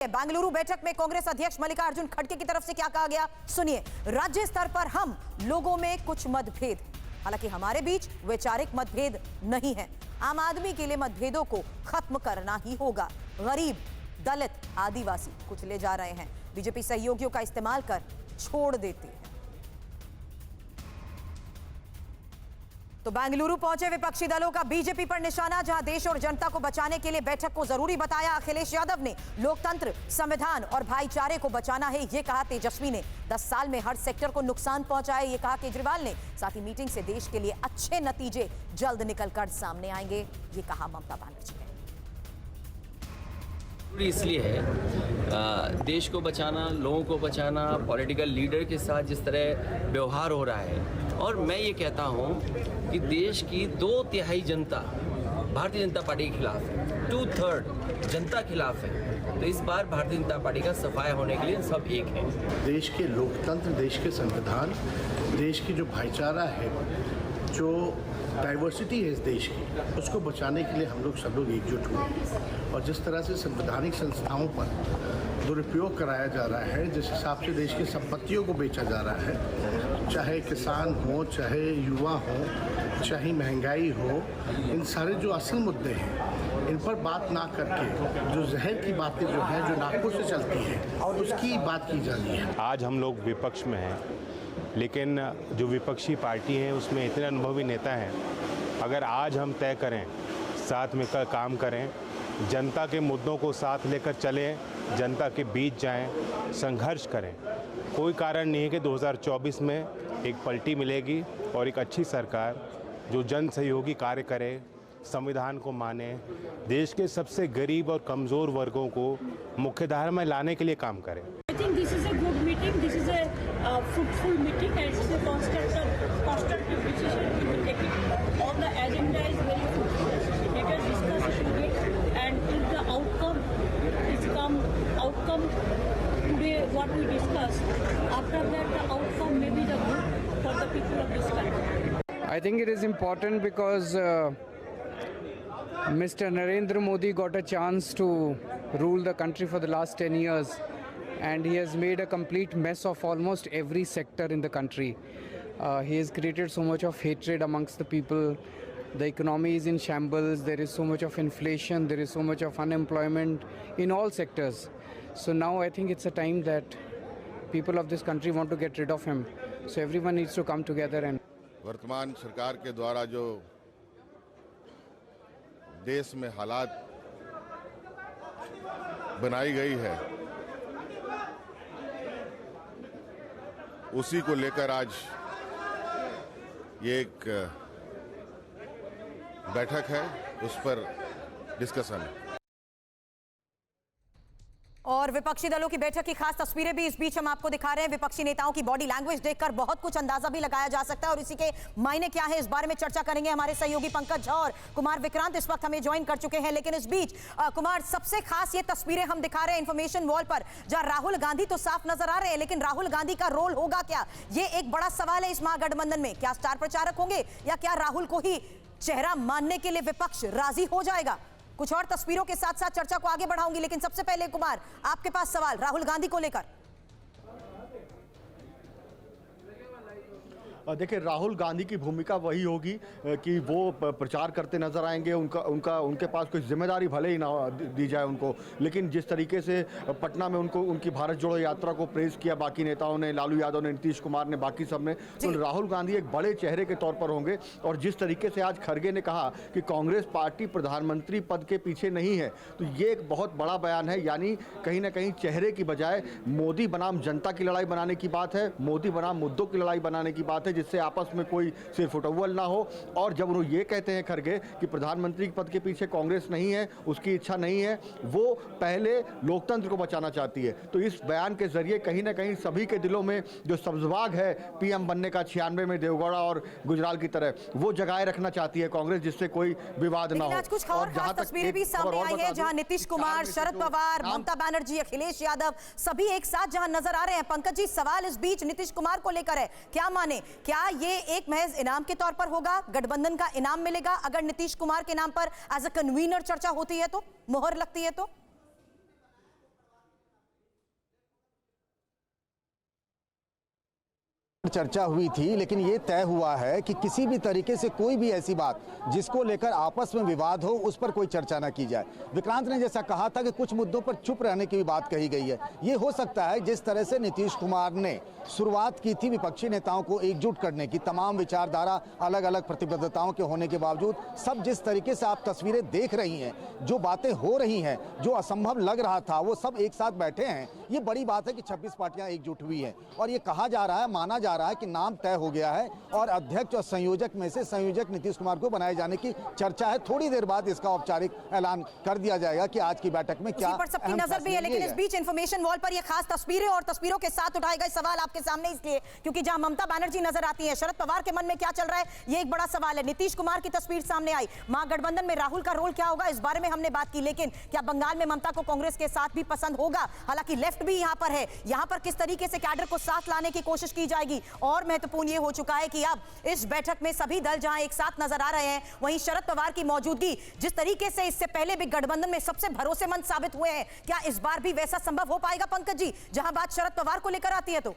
बेंगलुरु बैठक में कांग्रेस अध्यक्ष मल्लिकार्जुन खड़गे की तरफ से क्या कहा गया, सुनिए। राज्य स्तर पर हम लोगों में कुछ मतभेद, हालांकि हमारे बीच वैचारिक मतभेद नहीं है। आम आदमी के लिए मतभेदों को खत्म करना ही होगा। गरीब, दलित, आदिवासी कुचले जा रहे हैं, बीजेपी सहयोगियों का इस्तेमाल कर छोड़ देती है। तो बेंगलुरु पहुंचे विपक्षी दलों का बीजेपी पर निशाना, जहां देश और जनता को बचाने के लिए बैठक को जरूरी बताया। अखिलेश यादव ने लोकतंत्र, संविधान और भाईचारे को बचाना है, यह कहा। तेजस्वी ने 10 साल में हर सेक्टर को नुकसान पहुंचा है, यह कहा केजरीवाल ने। साथ ही मीटिंग से देश के लिए अच्छे नतीजे जल्द निकलकर सामने आएंगे, यह कहा ममता बनर्जी ने। इसलिए है देश को बचाना, लोगों को बचाना, पॉलिटिकल लीडर के साथ जिस तरह व्यवहार हो रहा है। और मैं ये कहता हूँ कि देश की 2/3 जनता भारतीय जनता पार्टी के खिलाफ है, 2/3 जनता खिलाफ है। तो इस बार भारतीय जनता पार्टी का सफाया होने के लिए सब एक है। देश के लोकतंत्र, देश के संविधान, देश की जो भाईचारा है, जो डाइवर्सिटी है इस देश की, उसको बचाने के लिए हम लोग सब लोग एकजुट हुए। और जिस तरह से संवैधानिक संस्थाओं पर दुरुपयोग कराया जा रहा है, जिस हिसाब से देश की संपत्तियों को बेचा जा रहा है, चाहे किसान हो, चाहे युवा हो, चाहे महंगाई हो, इन सारे जो असल मुद्दे हैं, इन पर बात ना करके जो जहर की बातें जो हैं, जो नाकों से चलती हैं, उसकी बात की जा रही है। आज हम लोग विपक्ष में हैं, लेकिन जो विपक्षी पार्टी है उसमें इतने अनुभवी नेता हैं। अगर आज हम तय करें, साथ में काम करें, जनता के मुद्दों को साथ लेकर चलें, जनता के बीच जाएं, संघर्ष करें, कोई कारण नहीं है कि 2024 में एक पलटी मिलेगी और एक अच्छी सरकार जो जन सहयोगी कार्य करे, संविधान को माने, देश के सबसे गरीब और कमज़ोर वर्गों को मुख्यधारा में लाने के लिए काम करे। Fruitful meeting and it's a constructive decision we will take it. All the agenda is very fruitful. Let us discuss it today, and if the outcome today what we discuss, after that the outcome may be the good for the people of this country. I think it is important because Mr. Narendra Modi got a chance to rule the country for the last 10 years. And he has made a complete mess of almost every sector in the country. He has created so much of hatred amongst the people. The economy is in shambles. There is so much of inflation. There is so much of unemployment in all sectors. So now I think it's a time that people of this country want to get rid of him. So everyone needs to come together and. वर्तमान सरकार के द्वारा जो देश में हालात बनाई गई है, उसी को लेकर आज ये एक बैठक है, उस पर डिस्कशन है। और विपक्षी दलों की बैठक की खास तस्वीरें भी इस बीच हम आपको दिखा रहे हैं। विपक्षी नेताओं की बॉडी लैंग्वेज देखकर बहुत कुछ अंदाजा भी लगाया जा सकता है, और इसी के मायने क्या है, इस बारे में चर्चा करेंगे। हमारे सहयोगी पंकज झा और कुमार विक्रांत इस वक्त हमें ज्वाइन कर चुके हैं। लेकिन इस बीच कुमार, सबसे खास ये तस्वीरें हम दिखा रहे हैं इंफॉर्मेशन वॉल पर, जहां राहुल गांधी तो साफ नजर आ रहे हैं, लेकिन राहुल गांधी का रोल होगा क्या, ये एक बड़ा सवाल है इस महागठबंधन में। क्या स्टार प्रचारक होंगे, या क्या राहुल को ही चेहरा मानने के लिए विपक्ष राजी हो जाएगा? कुछ और तस्वीरों के साथ साथ चर्चा को आगे बढ़ाऊंगी, लेकिन सबसे पहले कुमार, आपके पास सवाल राहुल गांधी को लेकर। देखिए, राहुल गांधी की भूमिका वही होगी कि वो प्रचार करते नजर आएंगे। उनके पास कोई जिम्मेदारी भले ही ना दी जाए उनको, लेकिन जिस तरीके से पटना में उनकी भारत जोड़ो यात्रा को प्रेज किया बाकी नेताओं ने, लालू यादव ने, नीतीश कुमार ने, बाकी सब ने, तो राहुल गांधी एक बड़े चेहरे के तौर पर होंगे। और जिस तरीके से आज खड़गे ने कहा कि कांग्रेस पार्टी प्रधानमंत्री पद के पीछे नहीं है, तो ये एक बहुत बड़ा बयान है। यानी कहीं ना कहीं चेहरे की बजाय मोदी बनाम जनता की लड़ाई बनाने की बात है, मोदी बनाम मुद्दों की लड़ाई बनाने की बात है, जिससे आपस में कोई सिर्फ उटव्वल ना हो। और जब वो ये कहते हैं खड़गे कि प्रधानमंत्री पद के पीछे कांग्रेस नहीं है, उसकी इच्छा नहीं है, वो पहले लोकतंत्र को बचाना चाहती है, तो इस बयान के जरिए कहीं ना कहीं सभी के दिलों में जो सब्जबाग है पीएम बनने का 96 में देवगौड़ा और गुजराल की तरह, वो जगाए रखना चाहती है कांग्रेस, जिससे कोई विवाद ना हो। आज कुछ और खास तस्वीरें भी सामने आई है, जहां नीतीश कुमार, शरद पवार, ममता बनर्जी, अखिलेश यादव सभी एक साथ जहां नजर आ रहे हैं। पंकज जी, सवाल इस बीच नीतीश कुमार को लेकर है, क्या माने, क्या ये एक महज इनाम के तौर पर होगा, गठबंधन का इनाम मिलेगा अगर नीतीश कुमार के नाम पर एज अ कन्वीनर चर्चा होती है, तो मोहर लगती है तो? चर्चा हुई थी, लेकिन ये तय हुआ है कि किसी भी तरीके से कोई भी ऐसी बात जिसको लेकर आपस में विवाद हो उस पर कोई चर्चा न की जाए। विक्रांत ने जैसा कहा था कि कुछ मुद्दों पर चुप रहने की भी बात कही गई है। ये हो सकता है जिस तरह से नीतीश कुमार ने शुरुआत की थी विपक्षी नेताओं को एकजुट करने की, तमाम विचारधारा अलग अलग प्रतिबद्धताओं के होने के बावजूद सब जिस तरीके से आप तस्वीरें देख रही हैं, जो बातें हो रही हैं, जो असंभव लग रहा था वो सब एक साथ बैठे हैं। ये बड़ी बात है कि 26 पार्टियां एकजुट हुई हैं और ये कहा जा रहा है, माना जा रहा है कि नाम तय हो गया है और अध्यक्ष और संयोजक में से संयोजक नीतीश कुमार को बनाए जाने की चर्चा है। थोड़ी देर बाद इसका औपचारिक ऐलान कर दिया जाएगा कि आज की बैठक में क्या पर सबकी नजर भी है, लेकिन इस बीच इंफॉर्मेशन वॉल पर ये खास तस्वीरें और तस्वीरों के साथ उठाए गए सवाल आपके सामने इसलिए क्योंकि जहां ममता बनर्जी नजर आती है, शरद पवार के मन में क्या चल रहा है ये एक बड़ा सवाल है। नीतीश कुमार की तस्वीर सामने आई, महागठबंधन में राहुल का रोल क्या होगा इस बारे में हमने बात की, लेकिन क्या बंगाल में ममता को कांग्रेस के साथ भी पसंद होगा? हालांकि लेफ्ट भी यहां पर है, यहां पर किस तरीके से कैडर को साथ लाने की कोशिश की जाएगी। और महत्वपूर्ण ये हो चुका है कि अब इस बैठक में सभी दल जहां एक साथ नजर आ रहे हैं, वहीं शरद पवार की मौजूदगी जिस तरीके से इससे पहले भी गठबंधन में सबसे भरोसेमंद साबित हुए हैं, क्या इस बार भी वैसा संभव हो पाएगा पंकज जी, जहां बात शरद पवार को लेकर आती है? तो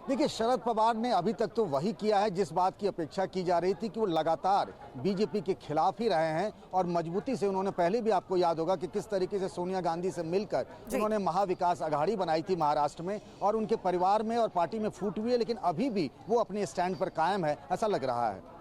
देखिए, शरद पवार ने अभी तक तो वही किया है जिस बात की अपेक्षा की जा रही थी कि वो लगातार बीजेपी के खिलाफ ही रहे हैं और मजबूती से उन्होंने पहले भी, आपको याद होगा कि किस तरीके से सोनिया गांधी से मिलकर उन्होंने महाविकास अघाड़ी बनाई थी महाराष्ट्र में और उनके परिवार में और पार्टी में फूट हुई है, लेकिन अभी भी वो अपने स्टैंड पर कायम है, ऐसा लग रहा है।